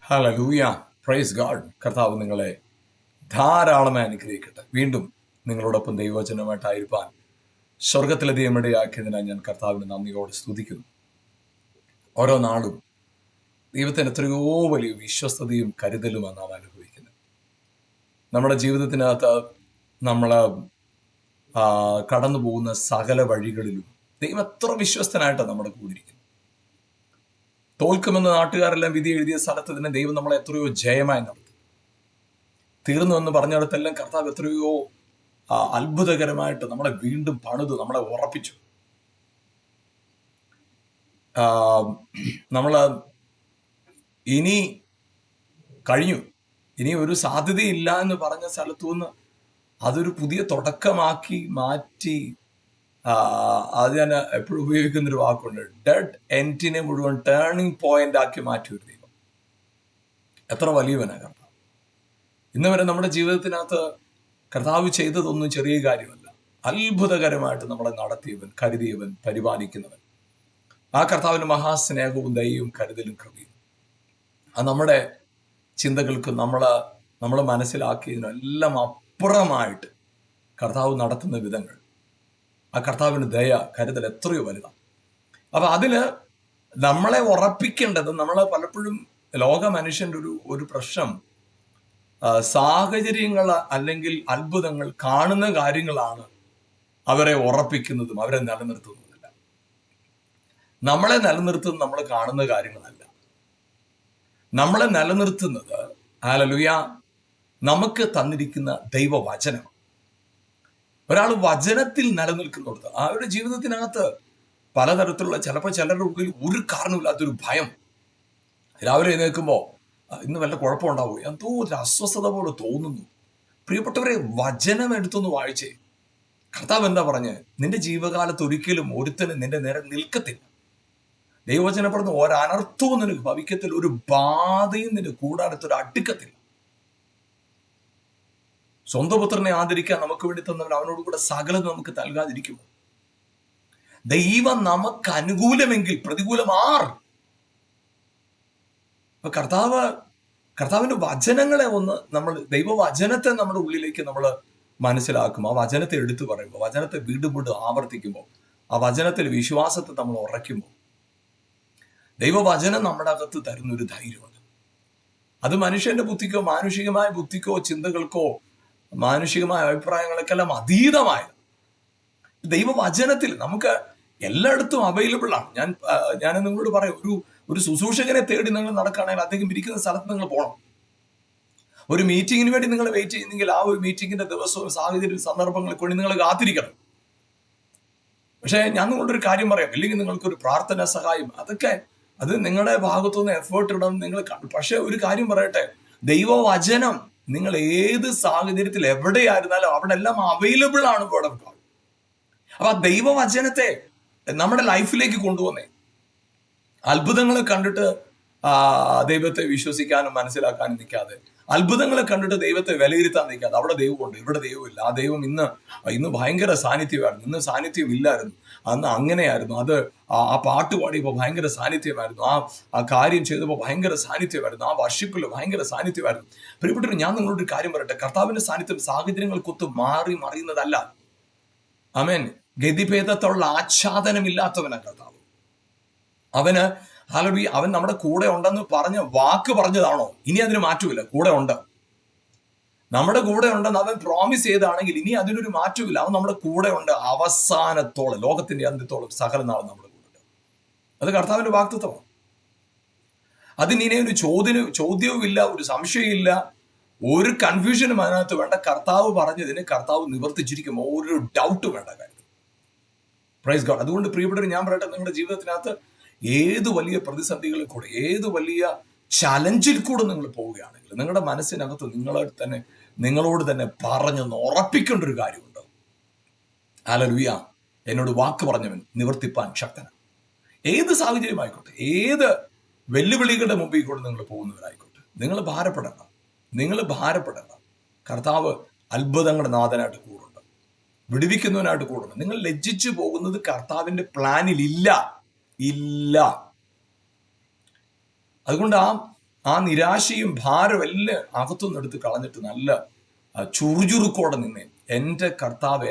Hallelujah, praise God. കർത്താവ് നിങ്ങളെ ധാരാളമായി അനുഗ്രഹിക്കട്ടെ. വീണ്ടും നിങ്ങളോടൊപ്പം ദൈവവചനമായിട്ടായിരിക്കാൻ സ്വർഗത്തിലെ ദൈവമിടയാക്കിയതിനായി ഞാൻ കർത്താവിന് നന്ദിയോടെ സ്തുതിക്കുന്നു. ഓരോ നാളും ദൈവത്തിന് എത്രയോ വലിയ വിശ്വസ്തതയും കരുതലുമാണ് നാം അനുഭവിക്കുന്നത്. നമ്മുടെ ജീവിതത്തിനകത്ത് നമ്മൾ കടന്നു പോകുന്ന സകല വഴികളിലും ദൈവം എത്ര വിശ്വസ്തനായിട്ടാണ് നമ്മുടെ കൂടിയിരിക്കുന്നത്. തോൽക്കുമെന്ന് നാട്ടുകാരെല്ലാം വിധി എഴുതിയ സ്ഥലത്ത് തന്നെ ദൈവം നമ്മളെ എത്രയോ ജയമായി നടത്തി. തീർന്നു എന്ന് പറഞ്ഞിടത്തെല്ലാം കർത്താവ് എത്രയോ അത്ഭുതകരമായിട്ട് നമ്മളെ വീണ്ടും പണിതു, നമ്മളെ ഉറപ്പിച്ചു. നമ്മൾ ഇനി കഴിഞ്ഞു, ഇനി ഒരു സാധ്യതയില്ല എന്ന് പറഞ്ഞ സ്ഥലത്തു നിന്ന് അതൊരു പുതിയ തുടക്കമാക്കി മാറ്റി. അത് ഞാൻ എപ്പോഴും ഉപയോഗിക്കുന്നൊരു വാക്കുണ്ട്, ഡെഡ് എൻഡിനെ മുഴുവൻ ടേണിംഗ് പോയിന്റ് ആക്കി മാറ്റി ഒരു ദൈവം. എത്ര വലിയവനാ കർത്താവ്. ഇന്ന് വരെ നമ്മുടെ ജീവിതത്തിനകത്ത് കർത്താവ് ചെയ്തതൊന്നും ചെറിയ കാര്യമല്ല. അത്ഭുതകരമായിട്ട് നമ്മളെ നടത്തിയവൻ, കരുതിയവൻ, പരിപാലിക്കുന്നവൻ. ആ കർത്താവിന് മഹാസ്നേഹവും ദയയും കരുതലും കൃപയും അത് നമ്മുടെ ചിന്തകൾക്കും നമ്മൾ മനസ്സിലാക്കിയതിനും എല്ലാം അപ്പുറമായിട്ട് കർത്താവ് നടത്തുന്ന വിധങ്ങൾ, ആ കർത്താവിന് ദയ, കരുതൽ എത്രയോ വലുതാണ്. അപ്പൊ അതിന് നമ്മളെ ഉറപ്പിക്കേണ്ടത്, നമ്മളെ പലപ്പോഴും ലോക മനുഷ്യന്റെ ഒരു പ്രശ്നം, സാഹചര്യങ്ങൾ അല്ലെങ്കിൽ അത്ഭുതങ്ങൾ, കാണുന്ന കാര്യങ്ങളാണ് അവരെ ഉറപ്പിക്കുന്നതും അവരെ നിലനിർത്തുന്നതുമല്ല. നമ്മളെ നിലനിർത്തുന്നത് നമ്മൾ കാണുന്ന കാര്യങ്ങളല്ല. നമ്മളെ നിലനിർത്തുന്നത് ഹല്ലേലൂയ നമുക്ക് തന്നിരിക്കുന്ന ദൈവവചനം. ഒരാൾ വചനത്തിൽ നിലനിൽക്കുന്നിടത്ത് അവരുടെ ജീവിതത്തിനകത്ത് പലതരത്തിലുള്ള, ചിലപ്പോൾ ചിലരുടെ ഉള്ളിൽ ഒരു കാരണമില്ലാത്തൊരു ഭയം. രാവിലെ എഴുന്നേൽക്കുമ്പോൾ ഇന്ന് വല്ല കുഴപ്പമുണ്ടാവുക, എന്തോ ഒരു അസ്വസ്ഥത പോലെ തോന്നുന്നു. പ്രിയപ്പെട്ടവരെ, വചനം എടുത്തൊന്ന് വായിച്ചേ. കർത്താവ് എന്താ പറഞ്ഞ്? നിന്റെ ജീവകാലത്ത് ഒരിക്കലും ഒരുത്തനും നിന്റെ നേരെ നിൽക്കത്തില്ല. ദൈവവചനം പറഞ്ഞ ഒരനർത്ഥവും നിനക്ക് ഭവിക്കത്തില്ല, ഒരു ബാധയും നിന്റെ കൂടാരത്തൊരു അടുക്കത്തില്ല. സ്വന്തം പുത്രനെ ആദരിക്കാൻ നമുക്ക് വേണ്ടി തന്നവൻ അവനോട് കൂടെ സകലം നമുക്ക് നൽകാതിരിക്കുമോ? ദൈവം നമുക്ക് അനുകൂലമെങ്കിൽ പ്രതികൂലം ആർ? അപ്പൊ കർത്താവിന്റെ വചനങ്ങളെ നമ്മൾ ദൈവവചനത്തെ നമ്മുടെ ഉള്ളിലേക്ക് നമ്മൾ മനസ്സിലാക്കും. ആ വചനത്തെ എടുത്തു പറയുമ്പോൾ, വചനത്തെ വീണ്ടും വീണ്ടും ആവർത്തിക്കുമ്പോൾ, ആ വചനത്തിൽ വിശ്വാസത്തെ നമ്മൾ ഉറയ്ക്കുമ്പോൾ, ദൈവവചനം നമ്മുടെ അകത്ത് തരുന്നൊരു ധൈര്യമുണ്ട്. അത് മനുഷ്യന്റെ ബുദ്ധിക്കോ മാനുഷികമായ ബുദ്ധിക്കോ ചിന്തകൾക്കോ മാനുഷികമായ അഭിപ്രായങ്ങൾക്കെല്ലാം അതീതമായ ദൈവവചനത്തിൽ നമുക്ക് എല്ലായിടത്തും അവൈലബിൾ ആണ്. ഞാൻ നിങ്ങളോട് പറയാം, ഒരു ശുശ്രൂഷകനെ തേടി നിങ്ങൾ നടക്കുകയാണെങ്കിൽ അദ്ദേഹം ഇരിക്കുന്ന സ്ഥലത്ത് നിങ്ങൾ പോകണം. ഒരു മീറ്റിങ്ങിന് വേണ്ടി നിങ്ങൾ വെയിറ്റ് ചെയ്യുന്നെങ്കിൽ ആ ഒരു മീറ്റിങ്ങിന്റെ ദിവസവും സാഹചര്യവും സന്ദർഭങ്ങളെ കൊണ്ട് നിങ്ങൾ കാത്തിരിക്കണം. പക്ഷെ ഞാൻ നിങ്ങളോട് ഒരു കാര്യം പറയാം, അല്ലെങ്കിൽ നിങ്ങൾക്കൊരു പ്രാർത്ഥന സഹായം, അത് നിങ്ങളുടെ ഭാഗത്തുനിന്ന് എഫേർട്ട് ഇടണം നിങ്ങൾ. പക്ഷെ ഒരു കാര്യം പറയട്ടെ, ദൈവവചനം നിങ്ങൾ ഏത് സാഹചര്യത്തിൽ എവിടെയായിരുന്നാലും അവിടെ എല്ലാം അവൈലബിൾ ആണ്. Word of God. അപ്പൊ ആ ദൈവവചനത്തെ നമ്മുടെ ലൈഫിലേക്ക് കൊണ്ടുവന്നേ. അത്ഭുതങ്ങളെ കണ്ടിട്ട് ദൈവത്തെ വിശ്വസിക്കാനും മനസ്സിലാക്കാനും നിൽക്കാതെ, അത്ഭുതങ്ങളെ കണ്ടിട്ട് ദൈവത്തെ വിലയിരുത്താൻ നിൽക്കാതെ, അവിടെ ദൈവമുണ്ട്, ഇവിടെ ദൈവമില്ല. ആ ദൈവം ഇന്ന് ഭയങ്കര സാന്നിധ്യമായിരുന്നു, ഇന്ന് സാന്നിധ്യം ഇല്ലായിരുന്നു, അന്ന് അങ്ങനെയായിരുന്നു, അത് ആ പാട്ട് പാടിയപ്പോൾ ഭയങ്കര സാന്നിധ്യമായിരുന്നു, ആ കാര്യം ചെയ്തപ്പോൾ ഭയങ്കര സാന്നിധ്യമായിരുന്നു, ആ വർഷിപ്പിൽ ഭയങ്കര സാന്നിധ്യമായിരുന്നു. പ്രിയപ്പെട്ടവർ, ഞാൻ നിങ്ങളോട് ഒരു കാര്യം പറയട്ടെ, കർത്താവിന്റെ സാന്നിധ്യം സാഹചര്യങ്ങൾക്കൊത്ത് മാറി മറിയുന്നതല്ല. ആമേൻ. ഗതിഭേദത്തുള്ള ആച്ഛാദനമില്ലാത്തവനാണ് കർത്താവ്. അവൻ നമ്മുടെ കൂടെ ഉണ്ടെന്ന് പറഞ്ഞ വാക്ക് പറഞ്ഞതാണോ? ഇനി അതിന് മാറ്റമില്ല, കൂടെ ഉണ്ട്. നമ്മുടെ കൂടെ ഉണ്ടെന്ന് അവൻ പ്രോമിസ് ചെയ്താണെങ്കിൽ ഇനി അതിനൊരു മാറ്റമില്ല. അവൻ നമ്മുടെ കൂടെ ഉണ്ട് അവസാനത്തോളം, ലോകത്തിന്റെ അന്ത്യത്തോളം സകല നാളും നമ്മുടെ കൂടെ ഉണ്ട്. അത് കർത്താവിന്റെ വാഗ്ദത്തമാണ്. അതിനി ഒരു ചോദ്യവും ഇല്ല, ഒരു സംശയമില്ല, ഒരു കൺഫ്യൂഷനും അതിനകത്ത് വേണ്ട. കർത്താവ് പറഞ്ഞതിന് കർത്താവ് നിവർത്തിച്ചിരിക്കും, ഒരു ഡൗട്ട് വേണ്ട കാര്യം. Praise God. അതുകൊണ്ട് പ്രിയപ്പെട്ടവർ, ഞാൻ പറയട്ടെ, നിങ്ങളുടെ ജീവിതത്തിനകത്ത് ഏത് വലിയ പ്രതിസന്ധികളിൽ കൂടെ, ഏത് വലിയ ചലഞ്ചിൽ കൂടെ നിങ്ങൾ പോവുകയാണെങ്കിൽ, നിങ്ങളുടെ മനസ്സിനകത്ത് നിങ്ങളോട് തന്നെ പറഞ്ഞൊന്ന് ഉറപ്പിക്കേണ്ട ഒരു കാര്യമുണ്ട്. ഹല്ലേലൂയ, എന്നോട് വാക്ക് പറഞ്ഞവൻ നിവർത്തിപ്പാൻ ശക്തനാണ്. ഏത് സാഹചര്യമായിക്കോട്ടെ, ഏത് വെല്ലുവിളികളുടെ മുമ്പിൽ കൂടെ നിങ്ങൾ പോകുന്നവരായിക്കോട്ടെ, നിങ്ങൾ ഭാരപ്പെടേണ്ട. കർത്താവ് അത്ഭുതങ്ങളുടെ നാഥനായിട്ട് കൂടുണ്ട്, വിടുവിക്കുന്നവനായിട്ട് കൂടുണ്ട്. നിങ്ങൾ ലജ്ജിച്ചു പോകുന്നത് കർത്താവിന്റെ പ്ലാനിൽ ഇല്ല. അതുകൊണ്ട് ആ നിരാശയും ഭാരവും എല്ലാം അകത്തുനിന്ന് എടുത്ത് കളഞ്ഞിട്ട് നല്ല ചുറുചുറുക്കോടെ നിന്നേ. എൻ്റെ കർത്താവ്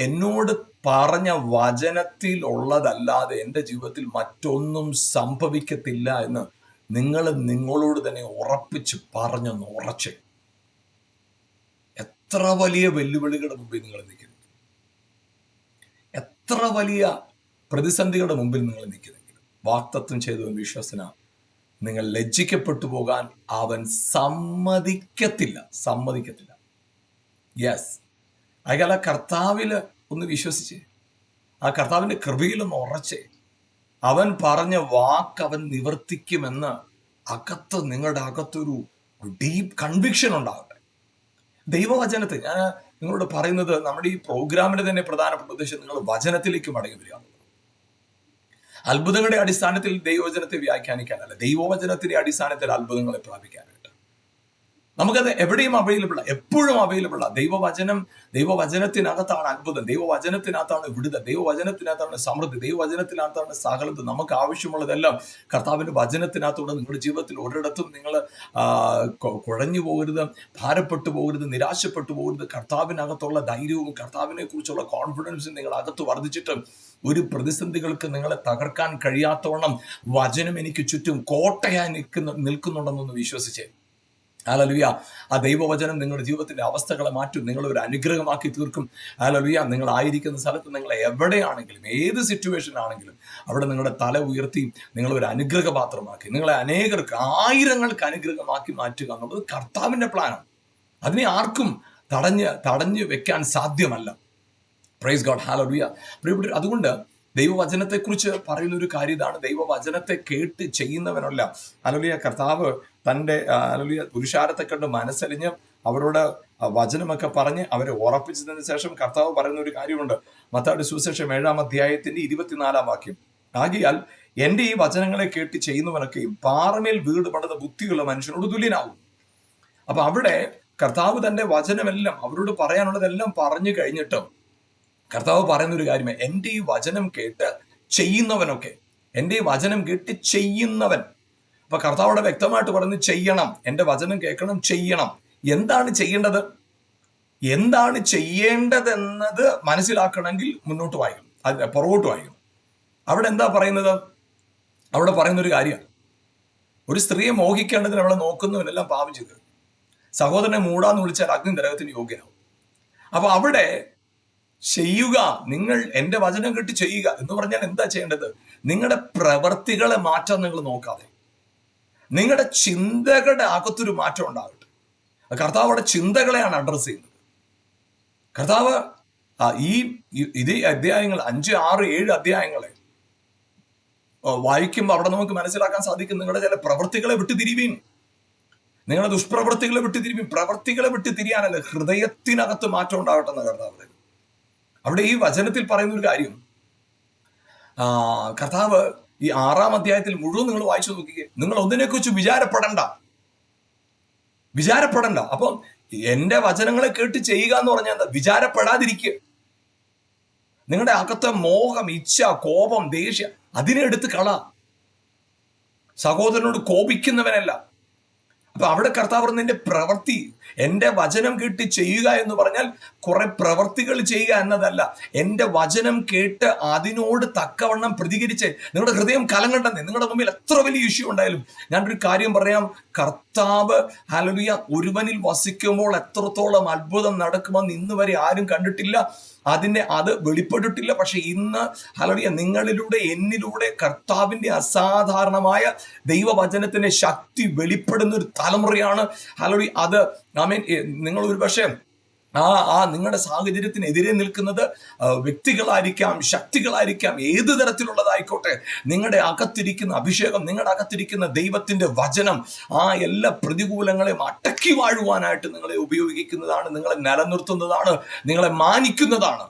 എന്നോട് പറഞ്ഞ വചനത്തിൽ ഉള്ളതല്ലാതെ എൻ്റെ ജീവിതത്തിൽ മറ്റൊന്നും സംഭവിക്കത്തില്ല എന്ന് നിങ്ങളോട് തന്നെ ഉറപ്പിച്ച് പറഞ്ഞൊന്ന് ഉറച്ചേ. എത്ര വലിയ വെല്ലുവിളികളുടെ മുമ്പിൽ നിങ്ങൾ നിൽക്കുന്നു, എത്ര വലിയ പ്രതിസന്ധികളുടെ മുമ്പിൽ നിങ്ങൾ നിൽക്കുന്നെങ്കിലും വാഗ്ദത്തം ചെയ്തവൻ വിശ്വസന. നിങ്ങൾ ലജ്ജിക്കപ്പെട്ടു പോകാൻ അവൻ സമ്മതിക്കത്തില്ല. യെസ്, അയാൾ ആ കർത്താവില് ഒന്ന് വിശ്വസിച്ചേ, ആ കർത്താവിന്റെ കൃപയിലൊന്ന് ഉറച്ചേ. അവൻ പറഞ്ഞ വാക്ക് അവൻ നിവർത്തിക്കുമെന്ന് നിങ്ങളുടെ അകത്തൊരു ഡീപ്പ് കൺവിക്ഷൻ ഉണ്ടാകട്ടെ. ദൈവവചനത്തെ ഞാൻ നിങ്ങളോട് പറയുന്നത്, നമ്മുടെ ഈ പ്രോഗ്രാമിന്റെ തന്നെ പ്രധാനപ്പെട്ട ഉദ്ദേശം നിങ്ങൾ വചനത്തിലേക്ക് മടങ്ങി വരിക. അത്ഭുതങ്ങളുടെ അടിസ്ഥാനത്തിൽ ദൈവവചനത്തെ വ്യാഖ്യാനിക്കാനല്ല, ദൈവവചനത്തിന്റെ അടിസ്ഥാനത്തിൽ അത്ഭുതങ്ങളെ പ്രാപിക്കാനായിട്ട്. നമുക്കത് എവിടെയും അവൈലബിൾ, എപ്പോഴും അവൈലബിൾ ആണ്. ദൈവവചനത്തിനകത്താണ് അത്ഭുതം, ദൈവവചനത്തിനകത്താണ് വിടുതൽ, ദൈവവചനത്തിനകത്താണ് സമൃദ്ധി, ദൈവവചനത്തിനകത്താണ് സകലത്. നമുക്ക് ആവശ്യമുള്ളതെല്ലാം കർത്താവിന്റെ വചനത്തിനകത്തൂടെ. നിങ്ങളുടെ ജീവിതത്തിൽ ഒരിടത്തും നിങ്ങൾ കുഴഞ്ഞു പോകരുത്, ഭാരപ്പെട്ടു പോകരുത്, നിരാശപ്പെട്ടു പോകരുത്. കർത്താവിനകത്തുള്ള ധൈര്യവും കർത്താവിനെ കുറിച്ചുള്ള കോൺഫിഡൻസും നിങ്ങൾ അകത്ത് വർദ്ധിച്ചിട്ട് ഒരു പ്രതിസന്ധികൾക്ക് നിങ്ങളെ തകർക്കാൻ കഴിയാത്തവണ്ണം വചനം എനിക്ക് ചുറ്റും കോട്ടയായി നിൽക്കുന്നുണ്ടെന്നൊന്ന് വിശ്വസിച്ചേ. ഹല്ലേലൂയ. ആ ദൈവവചനം നിങ്ങളുടെ ജീവിതത്തിന്റെ അവസ്ഥകളെ മാറ്റും, നിങ്ങളെ ഒരു അനുഗ്രഹമാക്കി തീർക്കും. ഹല്ലേലൂയ. നിങ്ങൾ ആയിരിക്കുന്ന സ്ഥലത്ത്, നിങ്ങൾ എവിടെയാണെങ്കിലും, ഏത് സിറ്റുവേഷൻ ആണെങ്കിലും, അവിടെ നിങ്ങളുടെ തല ഉയർത്തി നിങ്ങളൊരു അനുഗ്രഹപാത്രമാക്കി, നിങ്ങളെ അനേകർക്ക്, ആയിരങ്ങൾക്ക് അനുഗ്രഹമാക്കി മാറ്റുക എന്നുള്ളത് കർത്താവിന്റെ പ്ലാനാണ്. അതിനെ ആർക്കും തടഞ്ഞു വെക്കാൻ സാധ്യമല്ല. Praise God. ഹല്ലേലൂയ. പ്രിയപ്പെട്ട, അതുകൊണ്ട് ദൈവവചനത്തെക്കുറിച്ച് പറയുന്ന ഒരു കാര്യം ഇതാണ്, ദൈവവചനത്തെ കേട്ട് ചെയ്യുന്നവനല്ല. ഹല്ലേലൂയ. കർത്താവ് തൻ്റെ ഹല്ലേലൂയ പുരുഷാരത്തെ കണ്ട് മനസ്സലിഞ്ഞ് അവരോട് വചനമൊക്കെ പറഞ്ഞ് അവരെ ഉറപ്പിച്ചതിന് ശേഷം കർത്താവ് പറയുന്ന ഒരു കാര്യമുണ്ട്. മത്തായിയുടെ സുവിശേഷം 7-ാം അധ്യായത്തിന്റെ 24-ാം വാക്യം, ആകിയാൽ എൻ്റെ ഈ വചനങ്ങളെ കേട്ട് ചെയ്യുന്നവനൊക്കെയും പാറമേൽ വീട് പണിത ബുദ്ധിയുള്ള മനുഷ്യനോട് തുല്യനാകും. അപ്പൊ അവിടെ കർത്താവ് തന്റെ വചനമെല്ലാം അവരോട് പറയാനുള്ളതെല്ലാം പറഞ്ഞു കഴിഞ്ഞിട്ടും കർത്താവ് പറയുന്ന ഒരു കാര്യം, എൻ്റെ ഈ വചനം കേട്ട് ചെയ്യുന്നവനൊക്കെ, എൻ്റെ ഈ വചനം കേട്ട് ചെയ്യുന്നവൻ. അപ്പൊ കർത്താവിടെ വ്യക്തമായിട്ട് പറഞ്ഞ് ചെയ്യണം, എൻ്റെ വചനം കേൾക്കണം, ചെയ്യണം. എന്താണ് ചെയ്യേണ്ടത്, എന്താണ് ചെയ്യേണ്ടതെന്നത് മനസ്സിലാക്കണമെങ്കിൽ മുന്നോട്ട് വായിക്കണം, പുറകോട്ട് വായിക്കണം. അവിടെ എന്താ പറയുന്നത്? അവിടെ പറയുന്ന ഒരു കാര്യമാണ്, ഒരു സ്ത്രീയെ മോഹിക്കേണ്ടതിന് അവളെ നോക്കുന്നവനെല്ലാം പാപം ചെയ്തു, സഹോദരനെ മൂടാന്ന് വിളിച്ചാൽ അഗ്നി നരകത്തിന് യോഗ്യനാവും. അപ്പൊ അവിടെ ചെയ്യുക, നിങ്ങൾ എൻ്റെ വചനം കേട്ട് ചെയ്യുക എന്ന് പറഞ്ഞാൽ എന്താ ചെയ്യേണ്ടത്? നിങ്ങളുടെ പ്രവർത്തികളെ മാറ്റാൻ നിങ്ങൾ നോക്കാതെ നിങ്ങളുടെ ചിന്തകളുടെ അകത്തൊരു മാറ്റം ഉണ്ടാകട്ടെ. കർത്താവ് അവിടെ ചിന്തകളെയാണ് അഡ്രസ് ചെയ്യുന്നത്. കർത്താവ് ഇതേ അധ്യായങ്ങൾ 5, 6, 7 അധ്യായങ്ങളെ വായിക്കുമ്പോൾ അവിടെ നമുക്ക് മനസ്സിലാക്കാൻ സാധിക്കും, നിങ്ങളുടെ ചില പ്രവൃത്തികളെ വിട്ടുതിരിവീൻ, നിങ്ങളുടെ ദുഷ്പ്രവൃത്തികളെ വിട്ടുതിരിവീൻ. പ്രവൃത്തികളെ വിട്ടുതിരിയാനല്ല, ഹൃദയത്തിനകത്ത് മാറ്റം ഉണ്ടാകട്ടെ എന്ന് കർത്താവ്. അവിടെ ഈ വചനത്തിൽ പറയുന്ന ഒരു കാര്യം, കർത്താവ് ഈ 6-ാം അധ്യായത്തിൽ മുഴുവൻ നിങ്ങൾ വായിച്ചു നോക്കിക്കേ, നിങ്ങൾ ഒന്നിനെക്കുറിച്ച് വിചാരപ്പെടണ്ട. അപ്പം എൻ്റെ വചനങ്ങളെ കേട്ട് ചെയ്യുക എന്ന് പറഞ്ഞാൽ എന്താ? വിചാരപ്പെടാതിരിക്കുക. നിങ്ങളുടെ അകത്തെ മോഹം, ഇച്ഛ, കോപം, ദേഷ്യം അതിനെ എടുത്ത് കള. സഹോദരനോട് കോപിക്കുന്നവനല്ല. അപ്പൊ അവിടെ കർത്താവ് പറഞ്ഞ എൻ്റെ പ്രവൃത്തി, എൻ്റെ വചനം കേട്ട് ചെയ്യുക എന്ന് പറഞ്ഞാൽ കുറെ പ്രവൃത്തികൾ ചെയ്യുക എന്നതല്ല. എൻ്റെ വചനം കേട്ട് അതിനോട് തക്കവണ്ണം പ്രതികരിച്ച് നിങ്ങളുടെ ഹൃദയം കലങ്ങണ്ടെന്നേ. നിങ്ങളുടെ മുമ്പിൽ എത്ര വലിയ ഇഷ്യൂ ഉണ്ടായാലും ഞാനൊരു കാര്യം പറയാം, കർത്താവ് ഹല്ലേലൂയ ഒരുവനിൽ വസിക്കുമ്പോൾ എത്രത്തോളം അത്ഭുതം നടക്കുമെന്ന് ഇന്ന് വരെ ആരും കണ്ടിട്ടില്ല, അത് വെളിപ്പെട്ടിട്ടില്ല. പക്ഷെ ഇന്ന് ഹല്ലേലൂയ നിങ്ങളിലൂടെ, എന്നിലൂടെ കർത്താവിന്റെ അസാധാരണമായ ദൈവവചനത്തിന്റെ ശക്തി വെളിപ്പെടുന്ന ഒരു തലമുറയാണ്. ഹല്ലേലൂയ. അത് നിങ്ങൾ ഒരു പക്ഷേ നിങ്ങളുടെ സാഹചര്യത്തിനെതിരെ നിൽക്കുന്നത് വ്യക്തികളായിരിക്കാം, ശക്തികളായിരിക്കാം, ഏത് തരത്തിലുള്ളതായിക്കോട്ടെ, നിങ്ങളുടെ അകത്തിരിക്കുന്ന അഭിഷേകം, നിങ്ങളുടെ അകത്തിരിക്കുന്ന ദൈവത്തിന്റെ വചനം എല്ലാ പ്രതികൂലങ്ങളെയും അടക്കി വാഴുവാനായിട്ട് നിങ്ങളെ ഉപയോഗിക്കുന്നതാണ്, നിങ്ങളെ നിലനിർത്തുന്നതാണ്, നിങ്ങളെ മാനിക്കുന്നതാണ്.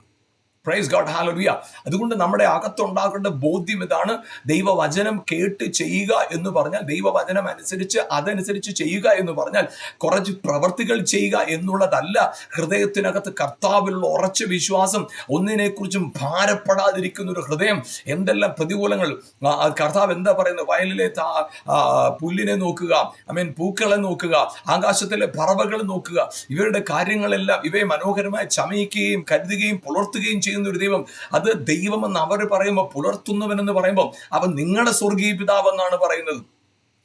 Praise God, hallelujah. അതുകൊണ്ട് നമ്മുടെ അകത്തുണ്ടാകേണ്ട ബോധ്യം ഇതാണ്: ദൈവവചനം കേട്ട് ചെയ്യുക എന്ന് പറഞ്ഞാൽ, ദൈവവചനം അനുസരിച്ച് അതനുസരിച്ച് ചെയ്യുക എന്ന് പറഞ്ഞാൽ കുറച്ച് പ്രവർത്തികൾ ചെയ്യുക എന്നുള്ളതല്ല. ഹൃദയത്തിനകത്ത് കർത്താവിലുള്ള ഉറച്ച വിശ്വാസം, ഒന്നിനെക്കുറിച്ചും ഭാരപ്പെടാതിരിക്കുന്ന ഒരു ഹൃദയം. എന്തെല്ലാം പ്രതികൂലങ്ങൾ, കർത്താവ് എന്താ പറയുന്നത്? വയലിലെ പുല്ലിനെ നോക്കുക, പൂക്കളെ നോക്കുക, ആകാശത്തിലെ പറവകൾ നോക്കുക. ഇവരുടെ കാര്യങ്ങളെല്ലാം, ഇവയെ മനോഹരമായി ചമയിക്കുകയും കരുതുകയും പുലർത്തുകയും ചെയ്യുന്ന ഒരു ദൈവം. അത് ദൈവമെന്ന് അവർ പറയുമ്പോൾ, പുലർത്തുന്നവൻ എന്ന് പറയുമ്പോൾ അവൻ നിങ്ങളുടെ സ്വർഗീയ പിതാവ് എന്നാണ് പറയുന്നത്.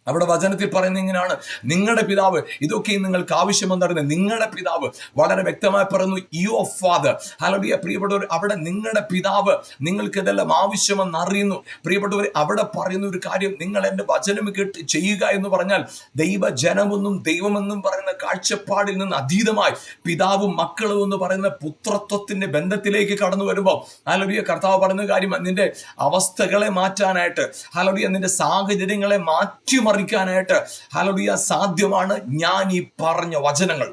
അവിടെ വചനത്തിൽ പറയുന്നത് ഇങ്ങനെയാണ്: നിങ്ങളുടെ പിതാവ്. ഇതൊക്കെയും നിങ്ങൾക്ക് ആവശ്യമെന്നറിയുന്നത് നിങ്ങളുടെ പിതാവ്. വളരെ വ്യക്തമായി പറയുന്നു, യുവർ ഫാദർ. ഹല്ലേലൂയ. പ്രിയപ്പെട്ടവർ, അവിടെ നിങ്ങളുടെ പിതാവ് നിങ്ങൾക്ക് ഇതെല്ലാം ആവശ്യമെന്ന് അറിയുന്നു. പ്രിയപ്പെട്ടവർ, അവിടെ പറയുന്ന ഒരു കാര്യം, നിങ്ങൾ എൻ്റെ വചനം കേട്ട് ചെയ്യുക എന്ന് പറഞ്ഞാൽ ദൈവജനമെന്നും ദൈവമെന്നും പറയുന്ന കാഴ്ചപ്പാടിൽ നിന്ന് അതീതമായി പിതാവും മക്കളും എന്ന് പറയുന്ന പുത്രത്വത്തിന്റെ ബന്ധത്തിലേക്ക് കടന്നു വരുമ്പോൾ, ഹല്ലേലൂയ, കർത്താവ് പറയുന്ന കാര്യം, നിന്റെ അവസ്ഥകളെ മാറ്റാനായിട്ട്, ഹല്ലേലൂയ, നിന്റെ സാഹചര്യങ്ങളെ മാറ്റിമറിക്കാനായിട്ട്, ഹല്ലേലൂയ, സാധ്യമാണ് ഞാൻ ഈ പറഞ്ഞ വചനങ്ങൾ.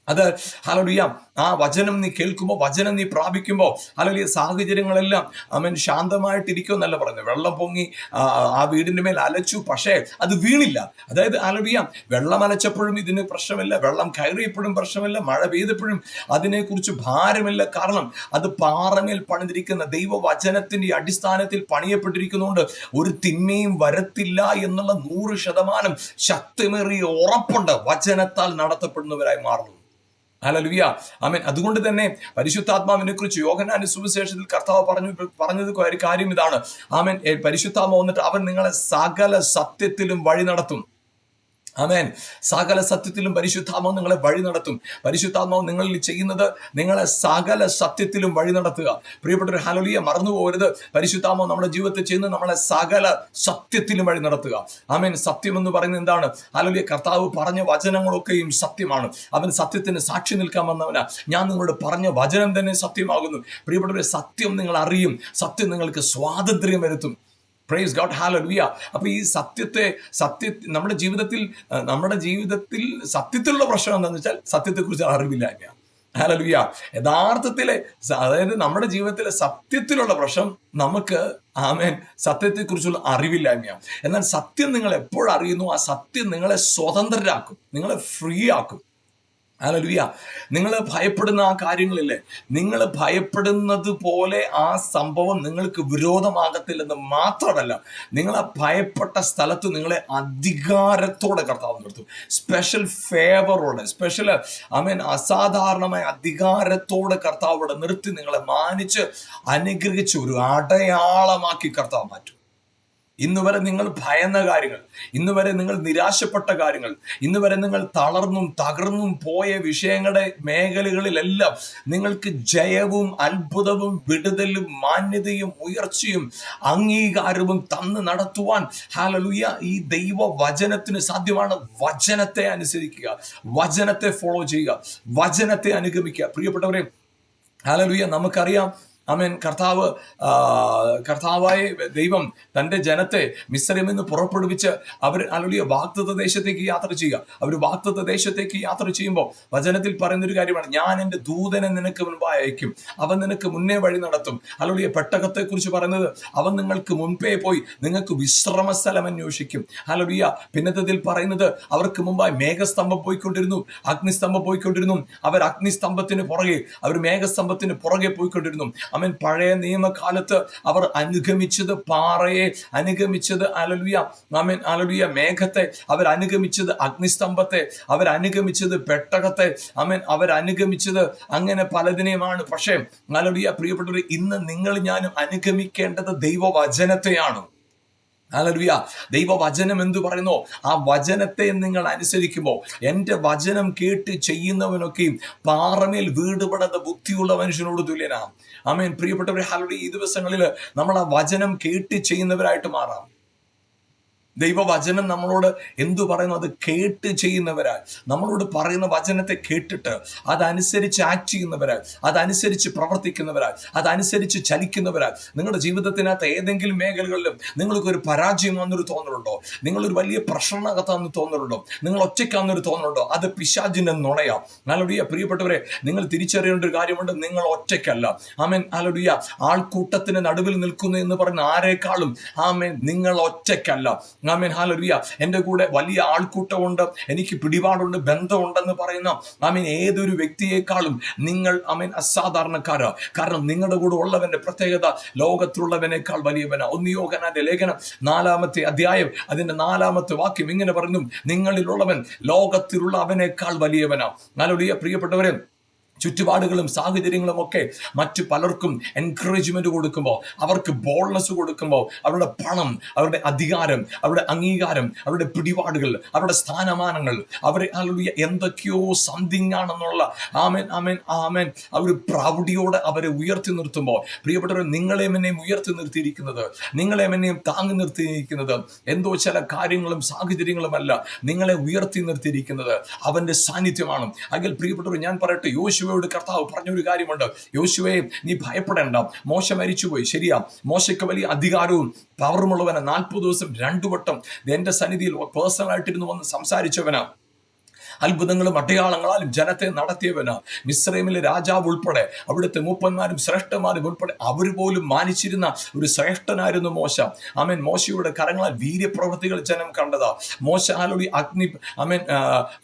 അത് ഹല്ലേലൂയ, ആ വചനം നീ കേൾക്കുമ്പോൾ, വചനം നീ പ്രാപിക്കുമ്പോൾ, ഹല്ലേലൂയ, സാഹചര്യങ്ങളെല്ലാം ശാന്തമായിട്ടിരിക്കുമെന്നല്ല പറയുന്നത്. വെള്ളം പൊങ്ങി ആ വീടിന്റെ മേൽ അലച്ചു, പക്ഷേ അത് വീണില്ല. അതായത് ഹല്ലേലൂയ, വെള്ളം അലച്ചപ്പോഴും ഇതിന് പ്രശ്നമില്ല, വെള്ളം കയറിയപ്പോഴും പ്രശ്നമില്ല, മഴ പെയ്തപ്പോഴും അതിനെക്കുറിച്ച് ഭാരമില്ല. കാരണം അത് പാറമേൽ പണിതിരിക്കുന്ന ദൈവവചനത്തിന്റെ അടിസ്ഥാനത്തിൽ പണിയപ്പെട്ടിരിക്കുന്നതുകൊണ്ട് ഒരു തിന്മയും വരത്തില്ല എന്നുള്ള 100% ശക്തിമേറിയ ഉറപ്പുണ്ട്. വചനത്താൽ നടത്തപ്പെടുന്നവരായി മാറുന്നു. ഹല്ലേലൂയ, ആമേൻ. അതുകൊണ്ട് തന്നെ പരിശുദ്ധാത്മാവിനെ കുറിച്ച് യോഹന്നാന്റെ സുവിശേഷത്തിൽ കർത്താവ് പറഞ്ഞത് കാര്യം ഇതാണ്. ആമേൻ. പരിശുദ്ധാത്മാവ് വന്നിട്ട് അവൻ നിങ്ങളെ സകല സത്യത്തിലും വഴി നടത്തും. ആമേൻ. സകല സത്യത്തിലും പരിശുദ്ധാത്മാവ് നിങ്ങളെ വഴി നടത്തും. പരിശുദ്ധാത്മാവ് നിങ്ങളിൽ ചെയ്യുന്നത് നിങ്ങളെ സകല സത്യത്തിലും വഴി നടത്തുക. പ്രിയപ്പെട്ടവർ, ഹല്ലേലൂയ, മറന്നു പോകരുത്. പരിശുദ്ധാത്മാവ് നമ്മുടെ ജീവിതത്തിൽ ചെയ്യുന്നത് നമ്മളെ സകല സത്യത്തിലും വഴി നടത്തുക. ആമേൻ. സത്യം എന്ന് പറയുന്നത് എന്താണ്? ഹല്ലേലൂയ, കർത്താവ് പറഞ്ഞ വചനങ്ങളൊക്കെയും സത്യമാണ്. അവൻ സത്യത്തിന് സാക്ഷി നിൽക്കാൻ വന്നവനാ. ഞാൻ നിങ്ങളോട് പറഞ്ഞ വചനം തന്നെ സത്യമാകുന്നു. പ്രിയപ്പെട്ടവരെ, സത്യം നിങ്ങൾ അറിയും. സത്യം നിങ്ങൾക്ക് സ്വാതന്ത്ര്യം വരുത്തും. Praise God, hallelujah. അപ്പൊ ഈ നമ്മുടെ ജീവിതത്തിൽ സത്യത്തിലുള്ള പ്രശ്നം എന്താണെന്ന് വെച്ചാൽ സത്യത്തെക്കുറിച്ച് അറിവില്ലായ്മ. ഹല്ലേലൂയ. യഥാർത്ഥത്തിലെ, അതായത് നമ്മുടെ ജീവിതത്തിലെ സത്യത്തിലുള്ള പ്രശ്നം നമുക്ക്, ആമേൻ, സത്യത്തെക്കുറിച്ചുള്ള അറിവില്ലായ്മയാണ്. എന്നാൽ സത്യം നിങ്ങൾ എപ്പോഴറിയുന്നു, ആ സത്യം നിങ്ങളെ സ്വതന്ത്രരാക്കും, നിങ്ങളെ ഫ്രീ ആക്കും. ഹല്ലേലൂയ. നിങ്ങൾ ഭയപ്പെടുന്ന ആ കാര്യങ്ങളില്ലേ, നിങ്ങൾ ഭയപ്പെടുന്നത് പോലെ ആ സംഭവം നിങ്ങൾക്ക് വിരോധമാകത്തില്ലെന്ന് മാത്രമല്ല, നിങ്ങൾ ആ ഭയപ്പെട്ട സ്ഥലത്ത് നിങ്ങളെ അധികാരത്തോടെ കർത്താവ് നിർത്തും. സ്പെഷ്യൽ ഫേവറോടെ, അസാധാരണമായ അധികാരത്തോടെ കർത്താവോടെ നിർത്തി നിങ്ങളെ മാനിച്ച് അനുഗ്രഹിച്ച് ഒരു അടയാളമാക്കി കർത്താവ് മാറ്റും. ഇന്നുവരെ നിങ്ങൾ ഭയന്ന കാര്യങ്ങൾ, ഇന്നുവരെ നിങ്ങൾ നിരാശപ്പെട്ട കാര്യങ്ങൾ, ഇന്നുവരെ നിങ്ങൾ തളർന്നും തകർന്നും പോയ വിഷയങ്ങളുടെ മേഖലകളിലെല്ലാം നിങ്ങൾക്ക് ജയവും അത്ഭുതവും വിടുതലും മാന്യതയും ഉയർച്ചയും അംഗീകാരവും തന്ന് നടത്തുവാൻ, ഹല്ലേലൂയ, ഈ ദൈവ വചനത്തിന് സാധ്യമാണ്. വചനത്തെ അനുസരിക്കുക, വചനത്തെ ഫോളോ ചെയ്യുക, വചനത്തെ അനുഗമിക്കുക. പ്രിയപ്പെട്ടവരെ, ഹല്ലേലൂയ, നമുക്കറിയാം, ആമേൻ, കർത്താവായ ദൈവം തൻ്റെ ജനത്തെ മിസ്രയീമിൽ നിന്ന് പുറപ്പെടുവിച്ച് ഹല്ലേലൂയ വാഗ്ദത്ത ദേശത്തേക്ക് യാത്ര ചെയ്യുക. അവർ വാഗ്ദത്ത ദേശത്തേക്ക് യാത്ര ചെയ്യുമ്പോൾ വചനത്തിൽ പറയുന്നൊരു കാര്യമാണ്: ഞാൻ എൻ്റെ ദൂതനെ നിനക്ക് മുൻപായി അയക്കും, അവൻ നിനക്ക് മുന്നേ വഴി നടത്തും. ഹല്ലേലൂയ. പെട്ടകത്തെ കുറിച്ച് പറയുന്നത്, അവൻ നിങ്ങൾക്ക് മുൻപേ പോയി നിങ്ങൾക്ക് വിശ്രമ സ്ഥലം അന്വേഷിക്കും. ഹല്ലേലൂയ. പിന്നത്തതിൽ പറയുന്നത്, അവർക്ക് മുമ്പായി മേഘസ്തംഭം പോയിക്കൊണ്ടിരുന്നു, അഗ്നിസ്തംഭം പോയിക്കൊണ്ടിരുന്നു. അവർ അഗ്നിസ്തംഭത്തിന് പുറകെ, അവർ മേഘസ്തംഭത്തിന് പുറകെ പോയിക്കൊണ്ടിരുന്നു. ആമേൻ. പഴയ നിയമകാലത്ത് അവർ അനുഗമിച്ചത് പാറയെ, അനുഗമിച്ചത് ഹല്ലേലൂയ, ആമേൻ, ഹല്ലേലൂയ, മേഘത്തെ, അവർ അനുഗമിച്ചത് അഗ്നിസ്തംഭത്തെ, അവർ അനുഗമിച്ചത് പെട്ടകത്തെ, ആമേൻ, അവർ അനുഗമിച്ചത് അങ്ങനെ പലതിനെയുമാണ്. പക്ഷേ ഹല്ലേലൂയ, പ്രിയപ്പെട്ടവരെ, ഇന്ന് നിങ്ങൾ ഞാനും അനുഗമിക്കേണ്ടത് ദൈവവചനത്തെയാണ്. ഹല്ലേലൂയ. ദൈവവചനം എന്തു പറയുന്നോ ആ വചനത്തെ നിങ്ങൾ അനുസരിക്കുമ്പോൾ, എൻ്റെ വചനം കേട്ട് ചെയ്യുന്നവനൊക്കെയും പാറമേൽ വീട് പണിത ബുദ്ധിയുള്ള മനുഷ്യനോട് തുല്യനാണ്. ആമേൻ. പ്രിയപ്പെട്ടവരെ, ഹല്ലേലൂയ, ഈ ദിവസങ്ങളിൽ നമ്മൾ ആ വചനം കേട്ട് ചെയ്യുന്നവരായിട്ട് മാറാം. ദൈവവചനം നമ്മളോട് എന്തു പറയുന്നു അത് കേട്ട് ചെയ്യുന്നവരാൽ, നമ്മളോട് പറയുന്ന വചനത്തെ കേട്ടിട്ട് അതനുസരിച്ച് ആക്ട് ചെയ്യുന്നവരാൽ, അതനുസരിച്ച് പ്രവർത്തിക്കുന്നവരാൽ, അതനുസരിച്ച് ചലിക്കുന്നവരാൽ നിങ്ങളുടെ ജീവിതത്തിനകത്ത് ഏതെങ്കിലും മേഖലകളിലും നിങ്ങൾക്കൊരു പരാജയമാണെന്നൊരു തോന്നലുണ്ടോ? നിങ്ങളൊരു വലിയ പ്രശ്നത്തിനകത്താണെന്ന് തോന്നലുണ്ടോ? നിങ്ങൾ ഒറ്റയ്ക്കാണെന്നൊരു തോന്നലുണ്ടോ? അത് പിശാചിന്റെ നുണയാ. ഹല്ലേലൂയ. പ്രിയപ്പെട്ടവരെ, നിങ്ങൾ തിരിച്ചറിയേണ്ട ഒരു കാര്യമുണ്ട്, നിങ്ങൾ ഒറ്റയ്ക്കല്ല. ആമേൻ. ഹല്ലേലൂയ. ആൾക്കൂട്ടത്തിന് നടുവിൽ നിൽക്കുന്നു എന്ന് പറയുന്ന ആരെക്കാളും ആമേൻ നിങ്ങൾ ഒറ്റയ്ക്കല്ല. ആമേൻ. ഹല്ലേലൂയ. എൻ്റെ കൂടെ വലിയ ആൾക്കൂട്ടമുണ്ട്, എനിക്ക് പിടിപാടുണ്ട്, ബന്ധമുണ്ടെന്ന് പറയുന്ന ആമേൻ ഏതൊരു വ്യക്തിയെക്കാളും നിങ്ങൾ ആമേൻ അസാധാരണക്കാരാ. കാരണം നിങ്ങളുടെ കൂടെ ഉള്ളവന്റെ പ്രത്യേകത ലോകത്തിലുള്ളവനേക്കാൾ വലിയവനാ. 1 യോഹന്നാന്റെ ലേഖനം 4-ാമത്തെ അധ്യായം അതിന്റെ 4-ാമത്തെ വാക്യം ഇങ്ങനെ പറയുന്നു, നിങ്ങളിലുള്ളവൻ ലോകത്തിലുള്ള അവനേക്കാൾ വലിയവനാ. ഹല്ലേലൂയ. പ്രിയപ്പെട്ടവരെ, ചുറ്റുപാടുകളും സാഹചര്യങ്ങളും ഒക്കെ മറ്റു പലർക്കും എൻകറേജ്മെന്റ് കൊടുക്കുമ്പോൾ, അവർക്ക് ബോൾഡ്നെസ് കൊടുക്കുമ്പോൾ, അവരുടെ പണം, അവരുടെ അധികാരം, അവരുടെ അംഗീകാരം, അവരുടെ പിടിപാടുകൾ, അവരുടെ സ്ഥാനമാനങ്ങൾ, അവരെ എന്തൊക്കെയോ സംതിങ് ആണെന്നുള്ള ആമേൻ ആമേൻ ആമേൻ അവർ പ്രൗഢിയോടെ അവരെ ഉയർത്തി നിർത്തുമ്പോൾ, പ്രിയപ്പെട്ടവർ, നിങ്ങളെയും എന്നെയും ഉയർത്തി നിർത്തിയിരിക്കുന്നത്, നിങ്ങളെയും എന്നെയും താങ്ങി നിർത്തിയിരിക്കുന്നത് എന്തോ ചില കാര്യങ്ങളും സാഹചര്യങ്ങളുമല്ല, നിങ്ങളെ ഉയർത്തി നിർത്തിയിരിക്കുന്നത് അവന്റെ സാന്നിധ്യമാണ്. അതിൽ പ്രിയപ്പെട്ടവർ, ഞാൻ പറയട്ടെ, യോശുവയോട് കർത്താവ് പറഞ്ഞൊരു കാര്യമുണ്ട്, യോശുവേ നീ ഭയപ്പെടേണ്ട, മോശ മരിച്ചുപോയി, ശരിയാ, മോശയ്ക്ക് വലിയ അധികാരവും പവറുമുള്ളവനാ, 40 ദിവസം 2 വട്ടം എന്റെ സന്നിധിയിൽ പേഴ്സണലായിട്ടിരുന്ന് വന്ന് സംസാരിച്ചവനാ, അത്ഭുതങ്ങളും അടയാളങ്ങളാലും ജനത്തെ നടത്തിയവന്, മിസ്രൈമിലെ രാജാവ് ഉൾപ്പെടെ അവിടുത്തെ മൂപ്പന്മാരും ശ്രേഷ്ഠന്മാരും ഉൾപ്പെടെ അവർ പോലും മാനിച്ചിരുന്ന ഒരു ശ്രേഷ്ഠനായിരുന്നു മോശ. ആമേൻ. മോശയുടെ കരങ്ങളാൽ വീര്യപ്രവൃത്തികൾ ജനം കണ്ടതാ. മോശ അഗ്നി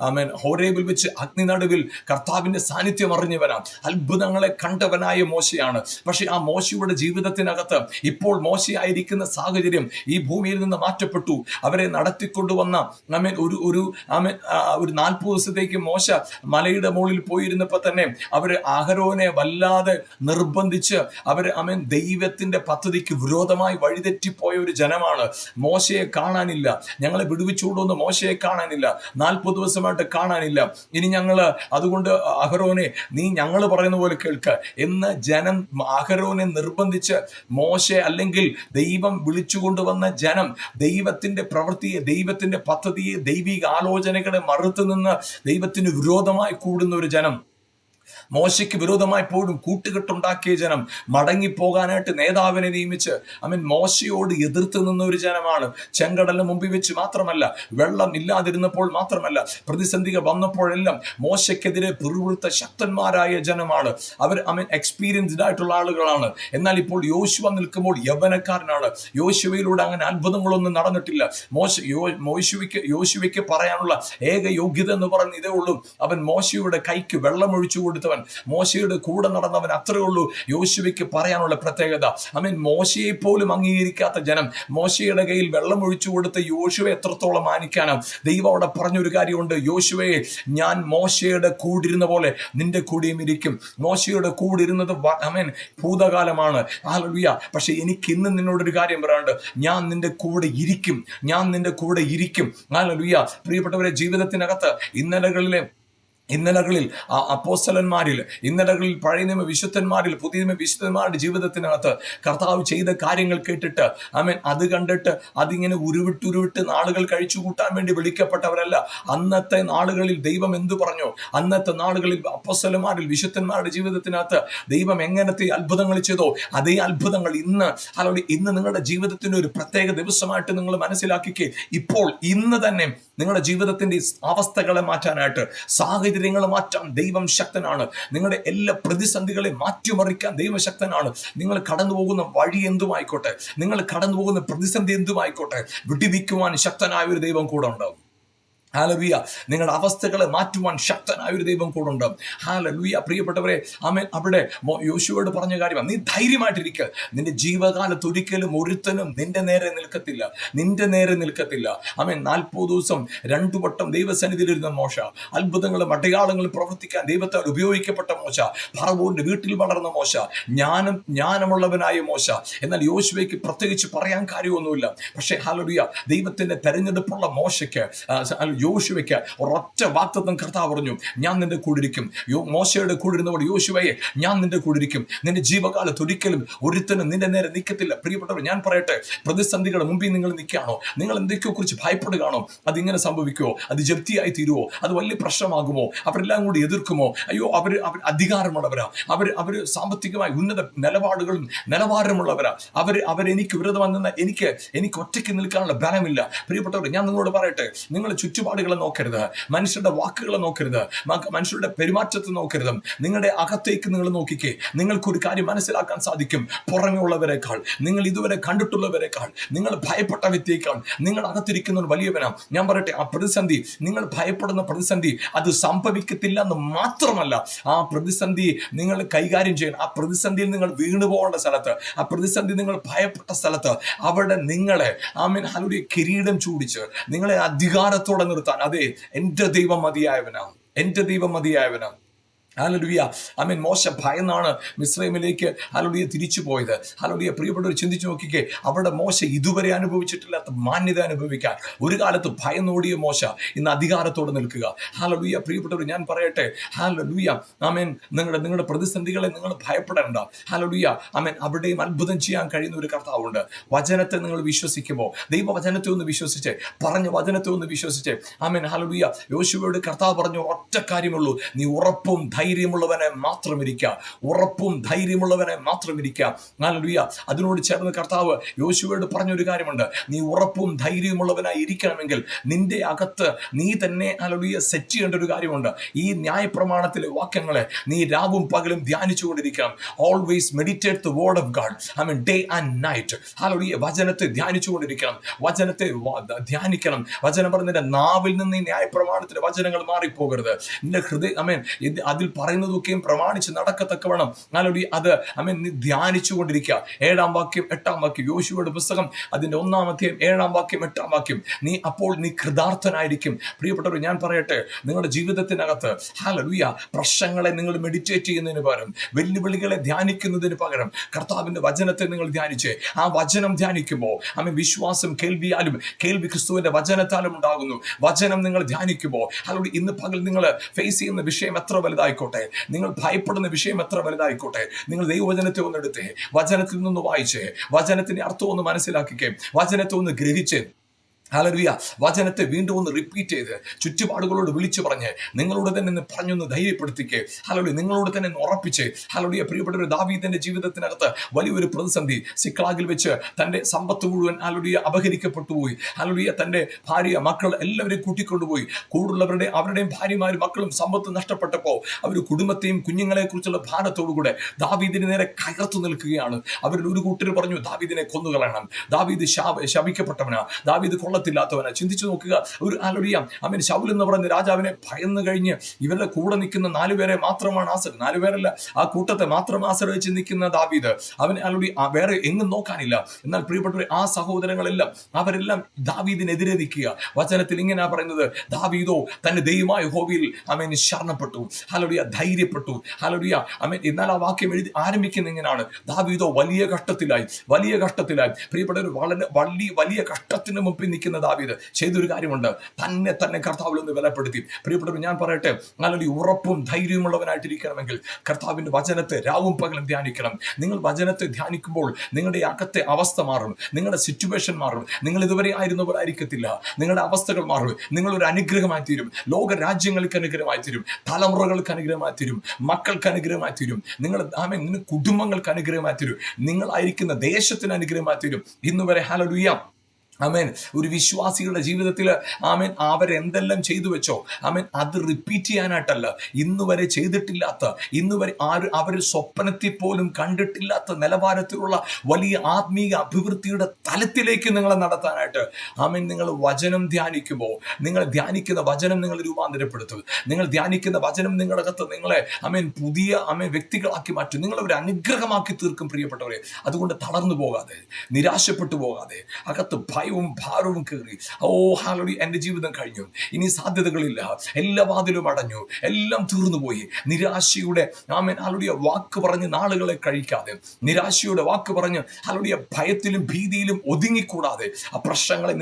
ആമേൻ ഹോരേബിൽ വെച്ച് അഗ്നി നടുവിൽ കർത്താവിന്റെ സാന്നിധ്യം അറിഞ്ഞവനാ, അത്ഭുതങ്ങളെ കണ്ടവനായ മോശയാണ്. പക്ഷെ ആ മോശയുടെ ജീവിതത്തിനകത്ത് ഇപ്പോൾ മോശയായിരിക്കുന്ന സാഹചര്യം ഈ ഭൂമിയിൽ നിന്ന് മാറ്റപ്പെട്ടു. അവരെ നടത്തിക്കൊണ്ടുവന്ന ആമേൻ ഒരു 40 ദിവസത്തേക്ക് മോശ മലയുടെ മുകളിൽ പോയിരുന്നപ്പോ തന്നെ അവര് അഹരോനെ വല്ലാതെ നിർബന്ധിച്ച് അവര് ആമേൻ ദൈവത്തിന്റെ പദ്ധതിക്ക് വിരോധമായി വഴിതെറ്റിപ്പോയ ഒരു ജനമാണ്. മോശയെ കാണാനില്ല, ഞങ്ങളെ വിടുവിച്ചുകൊണ്ടുവന്ന് മോശയെ കാണാനില്ല, 40 ദിവസമായിട്ട് കാണാനില്ല. ഇനി ഞങ്ങള് അതുകൊണ്ട് അഹരോനെ നീ ഞങ്ങൾ പറയുന്ന പോലെ കേൾക്ക് എന്ന് ജനം അഹരോനെ നിർബന്ധിച്ച് മോശ, അല്ലെങ്കിൽ ദൈവം വിളിച്ചുകൊണ്ടുവന്ന ജനം ദൈവത്തിന്റെ പ്രവൃത്തിയെ, ദൈവത്തിന്റെ പദ്ധതിയെ, ദൈവിക ആലോചനകളെ മറുത്തു നിന്ന് ദൈവത്തിന് വിരോധമായി കൂടുന്ന ഒരു ജനം, മോശയ്ക്ക് വിരോധമായി പോലും കൂട്ടുകെട്ടുണ്ടാക്കിയ ജനം, മടങ്ങിപ്പോകാനായിട്ട് നേതാവിനെ നിയമിച്ച് അവൻ മോശയോട് എതിർത്ത് നിന്ന ഒരു ജനമാണ്. ചെങ്കടലിന് മുമ്പിൽ വെച്ച് മാത്രമല്ല, വെള്ളം ഇല്ലാതിരുന്നപ്പോൾ മാത്രമല്ല, പ്രതിസന്ധികൾ വന്നപ്പോഴെല്ലാം മോശയ്ക്കെതിരെ പിറുവിറുത്ത ശക്തന്മാരായ ജനമാണ് അവർ. എക്സ്പീരിയൻസ്ഡ് ആയിട്ടുള്ള ആളുകളാണ്. എന്നാൽ ഇപ്പോൾ യോശുവ നിൽക്കുമ്പോൾ യൗവനക്കാരനാണ്. യോശുവയിലൂടെ അങ്ങനെ അത്ഭുതങ്ങളൊന്നും നടന്നിട്ടില്ല. യോശുവയ്ക്ക് പറയാനുള്ള ഏക യോഗ്യത എന്ന് പറയുന്നത് ഇതേ ഉള്ളൂ, അവൻ മോശയുടെ കൈക്ക് വെള്ളം ഒഴിച്ചു കൊടുത്തവൻ, മോശയുടെ കൂടെ നടന്നവൻ, അത്രേ ഉള്ളൂ യോശുവയ്ക്ക് പറയാനുള്ള പ്രത്യേകത. മോശയെ പോലും അംഗീകരിക്കാത്ത ജനം മോശയുടെ കയ്യിൽ വെള്ളം ഒഴിച്ചു കൊടുത്ത യോശുവ എത്രത്തോളം മാനിക്കാനാണ്. ദൈവം അവിടെ പറഞ്ഞൊരു കാര്യമുണ്ട്, യോശുവയെ ഞാൻ മോശയുടെ കൂടിരുന്ന പോലെ നിന്റെ കൂടെയും ഇരിക്കും. മോശയുടെ കൂടിരുന്നത് ഭൂതകാലമാണ്. ഹല്ലേലൂയ. പക്ഷെ എനിക്ക് ഇന്ന് നിന്നോടൊരു കാര്യം പറയാനുണ്ട്, ഞാൻ നിന്റെ കൂടെ ഇരിക്കും, ഞാൻ നിന്റെ കൂടെ ഇരിക്കും. ഹല്ലേലൂയ. പ്രിയപ്പെട്ടവരെ, ജീവിതത്തിനകത്ത് ഇന്നലകളിൽ അപ്പോസ്തലന്മാരിൽ, ഇന്നലകളിൽ പഴയ നിയമ വിശുദ്ധന്മാരിൽ, പുതിയ നിയമ വിശുദ്ധന്മാരുടെ ജീവിതത്തിനകത്ത് കർത്താവ് ചെയ്ത കാര്യങ്ങൾ കേട്ടിട്ട് അത് കണ്ടിട്ട് അതിങ്ങനെ ഉരുവിട്ട് നാളുകൾ കഴിച്ചു കൂട്ടാൻ വേണ്ടി വിളിക്കപ്പെട്ടവരല്ല. അന്നത്തെ നാളുകളിൽ ദൈവം എന്തു പറഞ്ഞു, അന്നത്തെ നാളുകളിൽ അപ്പോസ്തലന്മാരിൽ വിശുദ്ധന്മാരുടെ ജീവിതത്തിനകത്ത് ദൈവം എങ്ങനത്തെ അത്ഭുതങ്ങൾ ചെയ്തോ അതേ അത്ഭുതങ്ങൾ ഇന്ന് നിങ്ങളുടെ ജീവിതത്തിന് ഒരു പ്രത്യേക ദിവസമായിട്ട് നിങ്ങൾ മനസ്സിലാക്കിക്കേ. ഇപ്പോൾ ഇന്ന് തന്നെ നിങ്ങളുടെ ജീവിതത്തിന്റെ അവസ്ഥകളെ മാറ്റാനായിട്ട്, സാഹചര്യങ്ങൾ മാറ്റാൻ ദൈവം ശക്തനാണ്. നിങ്ങളുടെ എല്ലാ പ്രതിസന്ധികളെ മാറ്റിമറിക്കാൻ ദൈവം ശക്തനാണ്. നിങ്ങൾ കടന്നു പോകുന്ന വഴി എന്തുമായിക്കോട്ടെ, നിങ്ങൾ കടന്നു പോകുന്ന പ്രതിസന്ധി എന്തുമായിക്കോട്ടെ, വിടുവിക്കുവാൻ ശക്തനായ ഒരു ദൈവം കൂടെ ഉണ്ടാവും. ഹല്ലേലൂയ. നിങ്ങളുടെ അവസ്ഥകളെ മാറ്റുവാൻ ശക്തനായ ഒരു ദൈവം കൂടെ ഉണ്ട്. ഹല്ലേലൂയ. പ്രിയപ്പെട്ടവരെ, ആമേൻ. അവിടെ യോശുവയോട് പറഞ്ഞ കാര്യമാണ്, നീ ധൈര്യമായിട്ടിരിക്കുക, നിന്റെ ജീവകാലത്ത് ഒരിക്കലും ഒരുത്തനും നിന്റെ നേരെ നിൽക്കത്തില്ല. ആമേൻ. 40 ദിവസം 2 വട്ടം ദൈവസന്നിധിയിലിരുന്ന മോശ, അത്ഭുതങ്ങളും അടയാളങ്ങളും പ്രവർത്തിക്കാൻ ദൈവത്താൽ ഉപയോഗിക്കപ്പെട്ട മോശ, ഫറവോന്റെ വീട്ടിൽ വളർന്ന മോശ, ജ്ഞാനമുള്ളവനായ മോശ. എന്നാൽ യോശുവയ്ക്ക് പ്രത്യേകിച്ച് പറയാൻ കാര്യമൊന്നുമില്ല. പക്ഷേ ഹല്ലേലൂയ, ദൈവത്തിന്റെ തെരഞ്ഞെടുപ്പുള്ള മോശയ്ക്ക് യോശുവയ്ക്ക് ഒരൊറ്റ വാഗ്ദത്തം കർത്താവ് പറഞ്ഞു, ഞാൻ നിന്റെ കൂടെ ഇരിക്കും. മോശയുടെ കൂടെ ഇരുന്നവർ യോശുവയെ, ഞാൻ നിന്റെ കൂടെ ഇരിക്കും, നിന്റെ ജീവകാലത്ത് ഒരിക്കലും ഒരുത്തനും നിന്റെ നേരെ നിൽക്കത്തില്ല. പ്രിയപ്പെട്ടവർ, ഞാൻ പറയട്ടെ, പ്രതിസന്ധികളുടെ മുമ്പിൽ നിങ്ങൾ നിൽക്കുകയാണോ? നിങ്ങൾ എന്തൊക്കെയോ കുറിച്ച് ഭയപ്പെടുകയാണോ? അതിങ്ങനെ സംഭവിക്കുമോ? അത് ജപ്തിയായി തീരുവോ? അത് വലിയ പ്രശ്നമാകുമോ? അവരെല്ലാം കൂടി എതിർക്കുമോ? അയ്യോ, അവർ അധികാരമുള്ളവരാ, അവർ സാമ്പത്തികമായി ഉന്നത നിലപാടുകളും നിലവാരമുള്ളവരാ, അവരെനിക്ക് വിരോധം വന്ന എനിക്ക് ഒറ്റയ്ക്ക് നിൽക്കാനുള്ള ബലമില്ല. പ്രിയപ്പെട്ടവർ, ഞാൻ നിങ്ങളോട് പറയട്ടെ, നിങ്ങൾ ചുറ്റുപാടുകളെ നോക്കരുത്, മനുഷ്യരുടെ വാക്കുകളെ നോക്കരുത്, മനുഷ്യരുടെ പെരുമാറ്റത്തെ നോക്കരുത്. നിങ്ങളുടെ അകത്തേക്ക് നിങ്ങൾ നോക്കിക്കേ. നിങ്ങൾക്കൊരു കാര്യം മനസ്സിലാക്കാൻ സാധിക്കും. പുറമേ ഉള്ളവരെക്കാൾ, നിങ്ങൾ ഇതുവരെ കണ്ടിട്ടുള്ളവരെക്കാൾ, നിങ്ങൾ ഭയപ്പെട്ട വ്യക്തിയേക്കാൾ നിങ്ങൾ അകത്തിരിക്കുന്ന ഒരു വലിയവനാണ്. ഞാൻ പറയട്ടെ, ആ പ്രതിസന്ധി, നിങ്ങൾ ഭയപ്പെടുന്ന പ്രതിസന്ധി അത് സംഭവിക്കത്തില്ല എന്ന് മാത്രമല്ല, ആ പ്രതിസന്ധി നിങ്ങൾ കൈകാര്യം ചെയ്യണം. ആ പ്രതിസന്ധിയിൽ നിങ്ങൾ വീണുപോകേണ്ട സ്ഥലത്ത്, ആ പ്രതിസന്ധി നിങ്ങൾ ഭയപ്പെട്ട സ്ഥലത്ത്, അവിടെ നിങ്ങളെ ഹല്ലേലൂയ കിരീടം ചൂടിച്ച് നിങ്ങളെ അധികാരത്തോടെ നിർത്താൻ, അതെ, എന്റെ ദൈവം മതിയായവനാണ്, എന്റെ ദൈവം മതിയായവനാണ്. ഹല്ലേലൂയ. ആമേൻ. മോശ ഭയന്നാണ് മിസ്രൈമിലേക്ക് ഹല്ലേലൂയ തിരിച്ചു പോയത്. ഹല്ലേലൂയ. പ്രിയപ്പെട്ടവർ, ചിന്തിച്ചു നോക്കിക്കേ, അവിടെ മോശ ഇതുവരെ അനുഭവിച്ചിട്ടില്ലാത്ത മാന്യത അനുഭവിക്കാൻ ഒരു കാലത്ത് ഭയന്നോടിയ മോശ ഇന്ന് അധികാരത്തോടെ നിൽക്കുക. ഹല്ലേലൂയ. പ്രിയപ്പെട്ടവർ, ഞാൻ പറയട്ടെ, ഹല്ലേലൂയ. ആമേൻ. നിങ്ങളുടെ പ്രതിസന്ധികളെ നിങ്ങൾ ഭയപ്പെടേണ്ട. ഹല്ലേലൂയ. ആമേൻ. അവിടെയും അത്ഭുതം ചെയ്യാൻ കഴിയുന്ന ഒരു കർത്താവുണ്ട്. വചനത്തെ നിങ്ങൾ വിശ്വസിക്കുമ്പോൾ, ദൈവവചനത്തെ ഒന്ന് വിശ്വസിച്ച്, പറഞ്ഞ വചനത്തെ ഒന്ന് വിശ്വസിച്ച്, ആമേൻ. ഹല്ലേലൂയ. യോശുവയോട് കർത്താവ് പറഞ്ഞു ഒറ്റ കാര്യമുള്ളൂ, നീ ഉറപ്പും ധൈര്യമുള്ളവനെ മാത്രം ഇരിക്കുക, ഉറപ്പും ധൈര്യമുള്ളവനെ മാത്രം ഇരിക്കുക. ഹല്ലേലൂയ. അതിനോട് ചേർന്ന് കർത്താവ് യോശുവയോട് പറഞ്ഞൊരു കാര്യമുണ്ട്, നീ ഉറപ്പും ധൈര്യമുള്ളവനായി ഇരിക്കണമെങ്കിൽ നിന്റെ അകത്ത് നീ തന്നെ ഹല്ലേലൂയ സെറ്റ് ചെയ്യേണ്ട ഒരു കാര്യമുണ്ട്. ഈ ന്യായപ്രമാണത്തിലെ വാക്യങ്ങളെ നീ രാവും പകലും ധ്യാനിച്ചുകൊണ്ടിരിക്കണം. Always meditate the word of God, I mean day and night. Hallelujah. വചനത്തെ ധ്യാനിച്ചുകൊണ്ടിരിക്കണം, വചനത്തെ ധ്യാനിക്കണം. വചനം പറഞ്ഞ നാവിൽ നിന്ന് ഈ ന്യായപ്രമാണത്തിലെ വചനങ്ങൾ മാറിപ്പോകരുത്. നിന്റെ ഹൃദയം അതിൽ പറയുന്നതൊക്കെയും പ്രമാണിച്ച് നടക്കത്തക്കവണ്ണം ഹല്ലേലൂയ അത് നീ ധ്യാനിച്ചു കൊണ്ടിരിക്കുക. 7-ാം വാക്യം 8-ാം വാക്യം, യോശുവയുടെ പുസ്തകം അതിന്റെ 1-ാം അധ്യായം 7-ാം വാക്യം 8-ാം വാക്യം. അപ്പോൾ നീ കൃതാർത്ഥനായിരിക്കും. പ്രിയപ്പെട്ടവർ, ഞാൻ പറയട്ടെ, നിങ്ങളുടെ ജീവിതത്തിനകത്ത് ഹല്ലേലൂയ പ്രശ്നങ്ങളെ നിങ്ങൾ മെഡിറ്റേറ്റ് ചെയ്യുന്നതിന് പകരം, വെല്ലുവിളികളെ ധ്യാനിക്കുന്നതിന് പകരം കർത്താവിന്റെ വചനത്തെ നിങ്ങൾ ധ്യാനിച്ച്, ആ വചനം ധ്യാനിക്കുമ്പോൾ വിശ്വാസം കേൾവിയാലും കേൾവി ക്രിസ്തുവിന്റെ വചനത്താലും ഉണ്ടാകുന്നു. വചനം നിങ്ങൾ ധ്യാനിക്കുമ്പോൾ ഹല്ലേലൂയ ഇന്ന് പകൽ നിങ്ങൾ ഫേസ് ചെയ്യുന്ന വിഷയം എത്ര വലുതായിക്കോട്ടെ, നിങ്ങൾ ഭയപ്പെടുന്ന വിഷയം എത്ര വലുതായിക്കോട്ടെ, നിങ്ങൾ ദൈവവചനത്തെ ഒന്ന് എടുത്തേ, വചനത്തിൽ നിന്ന് വായിച്ചേ, വചനത്തിന്റെ അർത്ഥം ഒന്ന് മനസ്സിലാക്കിക്കേ, വചനത്തെ ഒന്ന് ഗ്രഹിച്ച് ഹല്ലേലൂയ വചനത്തെ വീണ്ടും ഒന്ന് റിപ്പീറ്റ് ചെയ്ത് ചുറ്റുപാടുകളോട് വിളിച്ചു പറഞ്ഞ് നിങ്ങളോട് തന്നെ പറഞ്ഞൊന്ന് ധൈര്യപ്പെടുത്തിക്കേ. ഹല്ലേലൂയ. നിങ്ങളോട് തന്നെ ഉറപ്പിച്ച്. ഹല്ലേലൂയ. പ്രിയപ്പെട്ട ദാവീദിന്റെ ജീവിതത്തിനകത്ത് വലിയൊരു പ്രതിസന്ധി, സിക്ലാഗിൽ വെച്ച് തന്റെ സമ്പത്ത് മുഴുവൻ ഹല്ലേലൂയ അപഹരിക്കപ്പെട്ടു പോയി. ഹല്ലേലൂയ. തന്റെ ഭാര്യ, മക്കൾ എല്ലാവരെയും കൂട്ടിക്കൊണ്ടുപോയി. അവരുടെയും ഭാര്യമാരും മക്കളും സമ്പത്ത് നഷ്ടപ്പെട്ടപ്പോൾ അവർ കുടുംബത്തെയും കുഞ്ഞുങ്ങളെ കുറിച്ചുള്ള ഭാരത്തോടുകൂടെ ദാവീദിന് നേരെ കയർത്തു നിൽക്കുകയാണ്. അവരിൽ ഒരു കൂട്ടർ പറഞ്ഞു, ദാവീദിനെ കൊന്നുകളയണം, ദാവീദ് ശപിക്കപ്പെട്ടവനാ, ദാവീദ് ത്തില്ലാത്തവനാ. ചിന്തിച്ചു നോക്കുക, ഒരു ഹല്ലേലൂയ ശൗൽ എന്ന് പറയുന്ന രാജാവിനെ ഭയന്ന് കഴിഞ്ഞ് ഇവരുടെ കൂടെ നിൽക്കുന്ന 4 പേരെ മാത്രമാണ് 4 പേരല്ല, ആ കൂട്ടത്തെ മാത്രം ആശ്രയിച്ച് നിൽക്കുന്ന ദാവീദ്, അവന് ഹല്ലേലൂയ വേറെ എങ്ങും നോക്കാനില്ല. എന്നാൽ പ്രിയപ്പെട്ടവരെ, ആ സഹോദരങ്ങളെല്ലാം അവരെല്ലാം ദാവീദിനെതിരെ നിൽക്കുക. വചനത്തിൽ ഇങ്ങനെയാ പറയുന്നത്, ദാവീദോ തന്റെ ദൈവമായ യഹോവയിൽ ശരണപ്പെട്ടു, ഹല്ലേലൂയ ധൈര്യപ്പെട്ടു. ഹല്ലേലൂയ. എന്നാൽ ആ വാക്യം എഴുതി ആരംഭിക്കുന്ന ഇങ്ങനെയാണ്, ദാവീദോ വലിയ കഷ്ടത്തിലായി. പ്രിയപ്പെട്ടവർ, വലിയ കഷ്ടത്തിന് മുമ്പിൽ നിൽക്കുന്ന ദാവീദ് ചെയ്തൊരു കാര്യമുണ്ട്, തന്നെ കർത്താവിൽ ഒന്ന് വിലപ്പെടുത്തി. പ്രിയപ്പെട്ടവർ, ഞാൻ പറയട്ടെ, നല്ലൊരു ഉറപ്പും ധൈര്യമുള്ളവനായിട്ടിരിക്കണമെങ്കിൽ കർത്താവിന്റെ വചനത്തെ രാവും പകലും ധ്യാനിക്കണം. നിങ്ങൾ വചനത്തെ ധ്യാനിക്കുമ്പോൾ നിങ്ങളുടെ അകത്തെ അവസ്ഥ മാറും, നിങ്ങളുടെ സിറ്റുവേഷൻ മാറും. നിങ്ങൾ ഇതുവരെ ആയിരുന്നവരായിരിക്കത്തില്ല, നിങ്ങളുടെ അവസ്ഥകൾ മാറും. നിങ്ങളൊരു അനുഗ്രഹമായി തീരും. ലോക രാജ്യങ്ങൾക്ക് അനുഗ്രഹമായി തീരും, തലമുറകൾക്ക് അനുഗ്രഹമായി തീരും, മക്കൾക്ക് അനുഗ്രഹമായി തീരും, നിങ്ങളുടെ കുടുംബങ്ങൾക്ക് അനുഗ്രഹമായി തീരും, നിങ്ങളായിരിക്കുന്ന ദേശത്തിന് അനുഗ്രഹമായി തീരും. ഇന്നുവരെ ഹല്ലേലൂയ ഒരു വിശ്വാസികളുടെ ജീവിതത്തിൽ അവരെന്തെല്ലാം ചെയ്തു വെച്ചോ അത് റിപ്പീറ്റ് ചെയ്യാനായിട്ടല്ല, ഇന്നുവരെ ചെയ്തിട്ടില്ലാത്ത, ഇന്നുവരെ അവർ സ്വപ്നത്തിൽ പോലും കണ്ടിട്ടില്ലാത്ത നിലവാരത്തിലുള്ള വലിയ ആത്മീയ അഭിവൃദ്ധിയുടെ തലത്തിലേക്ക് നിങ്ങളെ നടത്താനായിട്ട് നിങ്ങൾ വചനം ധ്യാനിക്കുമ്പോൾ, നിങ്ങൾ ധ്യാനിക്കുന്ന വചനം നിങ്ങൾ രൂപാന്തരപ്പെടുത്തും. നിങ്ങൾ ധ്യാനിക്കുന്ന വചനം നിങ്ങളുടെ അകത്ത് നിങ്ങളെ പുതിയ വ്യക്തികളാക്കി മാറ്റും, നിങ്ങളൊരു അനുഗ്രഹമാക്കി തീർക്കും. പ്രിയപ്പെട്ടവരെ, അതുകൊണ്ട് തളർന്നു പോകാതെ, നിരാശപ്പെട്ടു പോകാതെ, അകത്ത് ഭയവും ഭാരവും കയറി. ഓ ഹാലലൂയ, എൻ്റെ ജീവിതം കഴിഞ്ഞു, ഇനി സാധ്യതകളില്ല, എല്ലാ വാതിലും അടഞ്ഞു, എല്ലാം തീർന്നുപോയി. നിരാശയുടെ ആമേൻ ഹാലലൂയ വാക്ക് പറഞ്ഞ് നാളുകളെ കഴിക്കാതെ, നിരാശയുടെ വാക്ക് പറഞ്ഞ് ഹാലലൂയ ഭയത്തിലും ഭീതിയിലും ഒതുങ്ങിക്കൂടാതെ ആ പ്രശ്നങ്ങളെ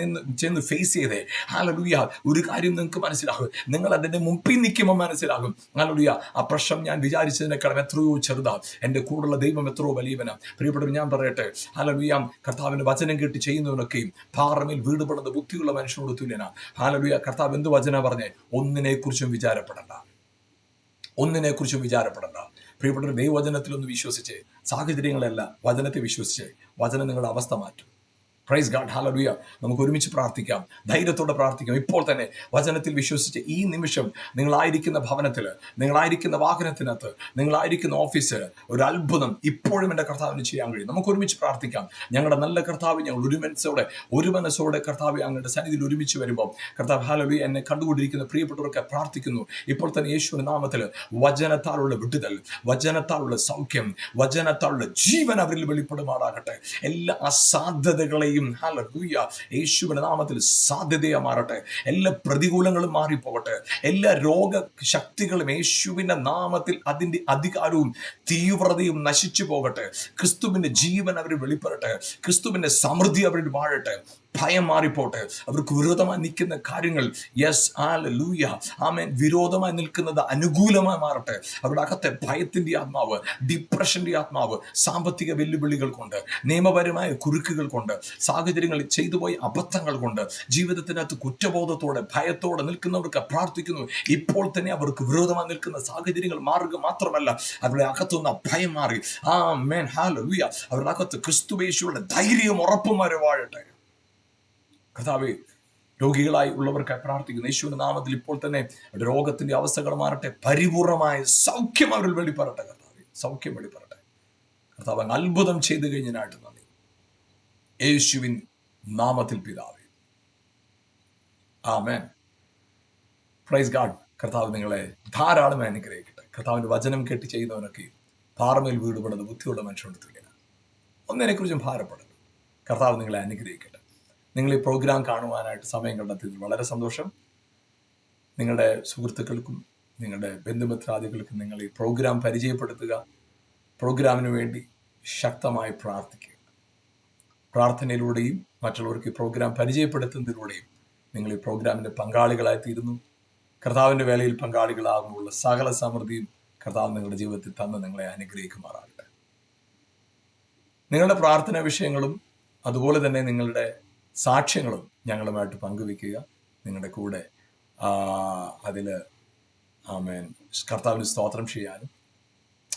ചെന്ന് ഫേസ് ചെയ്തേ. ഹാലലൂയ, ഒരു കാര്യം നിങ്ങൾക്ക് മനസ്സിലാകും, നിങ്ങൾ അതിന്റെ മുമ്പിൽ നിൽക്കുമ്പോൾ മനസ്സിലാകും, ഹാലലൂയ ആ പ്രശ്നം ഞാൻ വിചാരിച്ചതിനേക്കാളും എത്രയോ ചെറുതാ, എൻ്റെ കൂടുള്ള ദൈവം എത്രയോ വലിയവനാ. പ്രിയപ്പെട്ടവർ, ഞാൻ പറയട്ടെ, ഹാലലൂയ കർത്താവിന്റെ വചനം കേട്ട് ചെയ്യുന്നവനൊക്കെയും പാറമേൽ വീട് പണിത ബുദ്ധിയുള്ള മനുഷ്യനോട് തുല്യനാ. ഹാലലൂയ, കർത്താവ് എന്ത് വചന പറഞ്ഞേ? ഒന്നിനെ കുറിച്ചും വിചാരപ്പെടണ്ട, ഒന്നിനെ കുറിച്ചും വിചാരപ്പെടണ്ട. പ്രിയപ്പെട്ടവർ, ദൈവവചനത്തിലൊന്ന് വിശ്വസിച്ച്, സാഹചര്യങ്ങളല്ല വചനത്തെ വിശ്വസിച്ച്, വചനം നിങ്ങളുടെ അവസ്ഥ മാറ്റും. Praise God, hallelujah. നമുക്ക് ഒരുമിച്ച് പ്രാർത്ഥിക്കാം, ധൈര്യത്തോടെ പ്രാർത്ഥിക്കാം. ഇപ്പോൾ തന്നെ വചനത്തിൽ വിശ്വസിച്ച് ഈ നിമിഷം നിങ്ങളായിരിക്കുന്ന ഭവനത്തിൽ, നിങ്ങളായിരിക്കുന്ന വാഹനത്തിനകത്ത്, നിങ്ങളായിരിക്കുന്ന ഓഫീസിൽ ഒരു അത്ഭുതം ഇപ്പോഴും എൻ്റെ കർത്താവിന് ചെയ്യാൻ കഴിയും. നമുക്ക് ഒരുമിച്ച് പ്രാർത്ഥിക്കാം. ഞങ്ങളുടെ നല്ല കർത്താവ്, ഞങ്ങൾ ഒരു മനസ്സോടെ കർത്താവ് അങ്ങയുടെ സന്നിധിയിൽ ഒരുമിച്ച് വരുമ്പോൾ, കർത്താവ് ഹല്ലേലൂയ, എന്നെ കണ്ടുകൊണ്ടിരിക്കുന്ന പ്രിയപ്പെട്ടവർക്ക് പ്രാർത്ഥിക്കുന്നു, ഇപ്പോൾ തന്നെ യേശുവിന്റെ നാമത്തിൽ വചനത്താലുള്ള വിടുതൽ, വചനത്താലുള്ള സൗഖ്യം, വചനത്താലുള്ള ജീവൻ അവരിൽ വെളിപ്പെടുമാറാകട്ടെ. എല്ലാ അസാധ്യതകളെയും ഹല്ലേലൂയ യേശുവിന്റെ നാമത്തിൽ സാധ്യതയാ മാറട്ടെ. എല്ലാ പ്രതികൂലങ്ങളും മാറിപ്പോകട്ടെ. എല്ലാ രോഗശക്തികളും യേശുവിന്റെ നാമത്തിൽ അതിന്റെ അധികാരവും തീവ്രതയും നശിച്ചു പോകട്ടെ. ക്രിസ്തുവിന്റെ ജീവൻ അവർ വെളിപ്പെടട്ടെ. ക്രിസ്തുവിന്റെ സമൃദ്ധി അവരിൽ വാഴട്ടെ. ഭയം മാറിപ്പോട്ടെ. അവർക്ക് വിരോധമായി നിൽക്കുന്ന കാര്യങ്ങൾ, യെസ് ഹല്ലേലൂയ ആമേൻ, വിരോധമായി നിൽക്കുന്നത് അനുകൂലമായി മാറട്ടെ. അവരുടെ അകത്തെ ഭയത്തിന്റെ ആത്മാവ്, ഡിപ്രഷന്റെ ആത്മാവ്, സാമ്പത്തിക വെല്ലുവിളികൾ കൊണ്ട്, നിയമപരമായ കുരുക്കുകൾ കൊണ്ട്, സാഹചര്യങ്ങളിൽ ചെയ്തുപോയ അബദ്ധങ്ങൾ കൊണ്ട്, ജീവിതത്തിനകത്ത് കുറ്റബോധത്തോടെ ഭയത്തോടെ നിൽക്കുന്നവർക്ക് പ്രാർത്ഥിക്കുന്നു, ഇപ്പോൾ തന്നെ അവർക്ക് വിരോധമായി നിൽക്കുന്ന സാഹചര്യങ്ങൾ മാറുക മാത്രമല്ല, അവരുടെ അകത്തുനിന്ന് ഭയം മാറി. ആമേൻ ഹല്ലേലൂയ, അവരുടെ അകത്ത് ക്രിസ്തുയേശുവിന്റെ ധൈര്യം ഉറപ്പും വരെ വാഴട്ടെ. കർത്താവേ, രോഗികളായി ഉള്ളവർക്കായി പ്രാർത്ഥിക്കുന്നു. യേശുവിന്റെ നാമത്തിൽ ഇപ്പോൾ തന്നെ രോഗത്തിന്റെ അവസ്ഥകൾ മാറട്ടെ. പരിപൂർണമായ സൗഖ്യം അവരിൽ വെളിപ്പെടട്ടെ. കർത്താവേ, സൗഖ്യം വെളിപ്പെടട്ടെ. കർത്താവ് അങ്ങ് അത്ഭുതം ചെയ്തു കഴിഞ്ഞതിനായിട്ട് നന്ദി. യേശുവിൻ നാമത്തിൽ പിതാവേ, ആമേൻ. Praise God. കർത്താവ് നിങ്ങളെ ധാരാളമായി അനുഗ്രഹിക്കട്ടെ. കർത്താവിന്റെ വചനം കേട്ട് ചെയ്യുന്നവനൊക്കെ പാറമേൽ വീട് പണിത ബുദ്ധിയുള്ള മനുഷ്യനോട് തുല്യനാണ്. ഒന്നിനെക്കുറിച്ചും ഭാരപ്പെടരുത്. കർത്താവ് നിങ്ങളെ അനുഗ്രഹിക്കട്ടെ. നിങ്ങൾ ഈ പ്രോഗ്രാം കാണുവാനായിട്ട് സമയം കണ്ടെത്തിയതിൽ വളരെ സന്തോഷം. നിങ്ങളുടെ സുഹൃത്തുക്കൾക്കും നിങ്ങളുടെ ബന്ധുമിത്രാദികൾക്കും നിങ്ങൾ ഈ പ്രോഗ്രാം പരിചയപ്പെടുത്തുക. പ്രോഗ്രാമിന് വേണ്ടി ശക്തമായി പ്രാർത്ഥിക്കുക. പ്രാർത്ഥനയിലൂടെയും മറ്റുള്ളവർക്ക് ഈ പ്രോഗ്രാം പരിചയപ്പെടുത്തുന്നതിലൂടെയും നിങ്ങൾ ഈ പ്രോഗ്രാമിൻ്റെ പങ്കാളികളായി തീരുന്നു. കർത്താവിൻ്റെ വേലയിൽ പങ്കാളികളാകുമ്പോൾ സകല സമൃദ്ധിയും കർത്താവ് നിങ്ങളുടെ ജീവിതത്തിൽ തന്ന് നിങ്ങളെ അനുഗ്രഹിക്കുമാറാകട്ടെ. നിങ്ങളുടെ പ്രാർത്ഥനാ വിഷയങ്ങളും അതുപോലെ തന്നെ നിങ്ങളുടെ സാക്ഷ്യങ്ങളും ഞങ്ങളുമായിട്ട് പങ്കുവെക്കുക. നിങ്ങളുടെ കൂടെ അതിൽ ആമേൻ കർത്താവിന് സ്തോത്രം ചെയ്യാനും,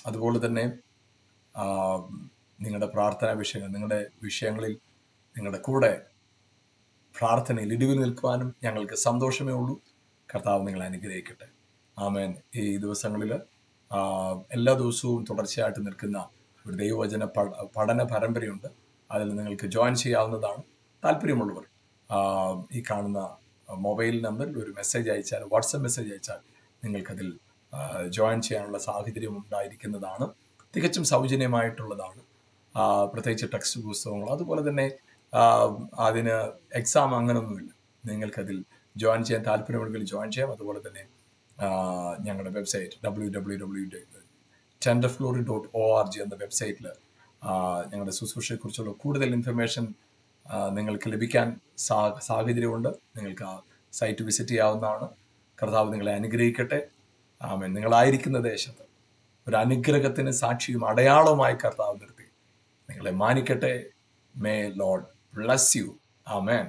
അതുപോലെ തന്നെ നിങ്ങളുടെ പ്രാർത്ഥനാ വിഷയങ്ങൾ, നിങ്ങളുടെ വിഷയങ്ങളിൽ നിങ്ങളുടെ കൂടെ പ്രാർത്ഥനയിൽ ഇടിവിൽ നിൽക്കുവാനും ഞങ്ങൾക്ക് സന്തോഷമേ ഉള്ളൂ. കർത്താവ് നിങ്ങളെ അനുഗ്രഹിക്കട്ടെ. ആമേൻ. ഈ ദിവസങ്ങളിൽ എല്ലാ ദിവസവും തുടർച്ചയായിട്ട് നിൽക്കുന്ന ഒരു ദൈവവചന പഠന പരമ്പരയുണ്ട്. അതിൽ നിങ്ങൾക്ക് ജോയിൻ ചെയ്യാവുന്നതാണ്. താല്പര്യമുള്ളവർ ഈ കാണുന്ന മൊബൈൽ നമ്പറിൽ ഒരു മെസ്സേജ് അയച്ചാൽ, വാട്സപ്പ് മെസ്സേജ് അയച്ചാൽ നിങ്ങൾക്കതിൽ ജോയിൻ ചെയ്യാനുള്ള സാഹചര്യം ഉണ്ടായിരിക്കുന്നതാണ്. തികച്ചും സൗജന്യമായിട്ടുള്ളതാണ്. പ്രത്യേകിച്ച് ടെക്സ്റ്റ് പുസ്തകങ്ങൾ, അതുപോലെ തന്നെ അതിന് എക്സാം അങ്ങനെയൊന്നുമില്ല. നിങ്ങൾക്കതിൽ ജോയിൻ ചെയ്യാൻ താല്പര്യമുണ്ടെങ്കിൽ ജോയിൻ ചെയ്യാം. അതുപോലെ തന്നെ ഞങ്ങളുടെ വെബ്സൈറ്റ് www.tenderflory.org എന്ന വെബ്സൈറ്റിൽ ഞങ്ങളുടെ ശുശ്രൂഷയെക്കുറിച്ചുള്ള കൂടുതൽ ഇൻഫർമേഷൻ നിങ്ങൾക്ക് ലഭിക്കാൻ സാഹചര്യമുണ്ട്. നിങ്ങൾക്ക് ആ സൈറ്റ് വിസിറ്റ് ചെയ്യാവുന്നതാണ്. കർത്താവ് നിങ്ങളെ അനുഗ്രഹിക്കട്ടെ. ആമേൻ. നിങ്ങളായിരിക്കുന്ന ദേശത്ത് ഒരു അനുഗ്രഹത്തിന് സാക്ഷിയും അടയാളവുമായി കർത്താവ് നിർത്തി നിങ്ങളെ മാനിക്കട്ടെ. May Lord bless you. Amen.